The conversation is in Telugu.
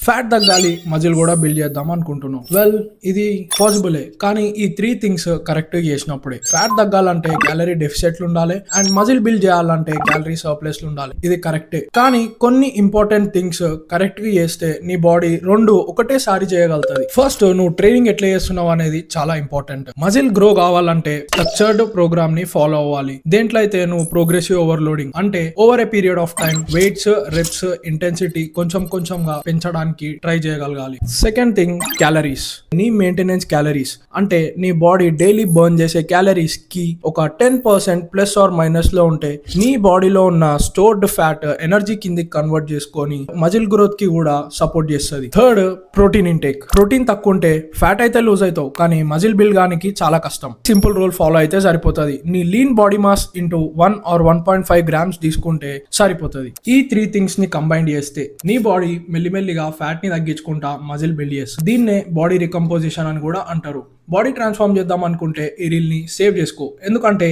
ఫ్యాట్ తగ్గాలి మజిల్ కూడా బిల్డ్ చేద్దాం అనుకుంటున్నావు. వెల్, ఇది పాసిబులే, కానీ ఈ 3 థింగ్స్ కరెక్ట్ చేసినప్పుడే. ఫ్యాట్ తగ్గాలంటే క్యాలరీ డెఫిసిట్లు ఉండాలి అండ్ మజిల్ బిల్డ్ చేయాలంటే క్యాలరీ సర్ప్లస్ ఉండాలి. ఇది కరెక్టే, కానీ కొన్ని ఇంపార్టెంట్ థింగ్స్ కరెక్ట్ గా చేస్తే నీ బాడీ రెండు ఒకటేసారి చేయగలుగుతుంది. ఫస్ట్, నువ్వు ట్రైనింగ్ ఎట్లా చేస్తున్నావు అనేది చాలా ఇంపార్టెంట్. మజిల్ గ్రో కావాలంటే స్ట్రక్చర్డ్ ప్రోగ్రామ్ ని ఫాలో అవ్వాలి. దేంట్లో అయితే నువ్వు ప్రోగ్రెసివ్ ఓవర్లోడింగ్ అంటే over a period of time weights, reps, intensity కొంచెం కొంచెంగా పెంచడానికి ట్రై చేయగలగాలి. Second thing, calories. నీ మెయింటెనెన్స్ క్యాలరీస్ అంటే నీ బాడీ డైలీ బర్న్ చేసే క్యాలరీస్ కి ఒక 10% ప్లస్ ఆర్ మైనస్ లో ఉంటే నీ బాడీలో ఉన్న స్టోర్డ్ ఫ్యాట్ ఎనర్జీ కిందికి కన్వర్ట్ చేసుకొని మజిల్ గ్రోత్ కి కూడా సపోర్ట్ చేస్తుంది. Third, protein intake. ప్రోటీన్ తక్కువ ఉంటే ఫ్యాట్ అయితే లూజ్ అవుతావు, కానీ మజిల్ బిల్డ్ గానికి చాలా కష్టం. సింపుల్ రూల్ ఫాలో అయితే సరిపోతుంది. నీ lean body mass into 1 or 1.5 grams తీసుకుంటే సరిపోతుంది. ఈ 3 థింగ్స్ ని కంబైన్ చేస్తే నీ బాడీ మెల్లిమెల్లిగా ఫ్యాట్ ని తగ్గించుకుంటా మజిల్ బిల్డ్ చేస్తుంది. దీన్నే బాడీ రికంపోజిషన్ అని కూడా అంటారు. బాడీ ట్రాన్స్ఫార్మ్ చేద్దాం అనుకుంటే ఈ రీల్ ని సేవ్ చేసుకో, ఎందుకంటే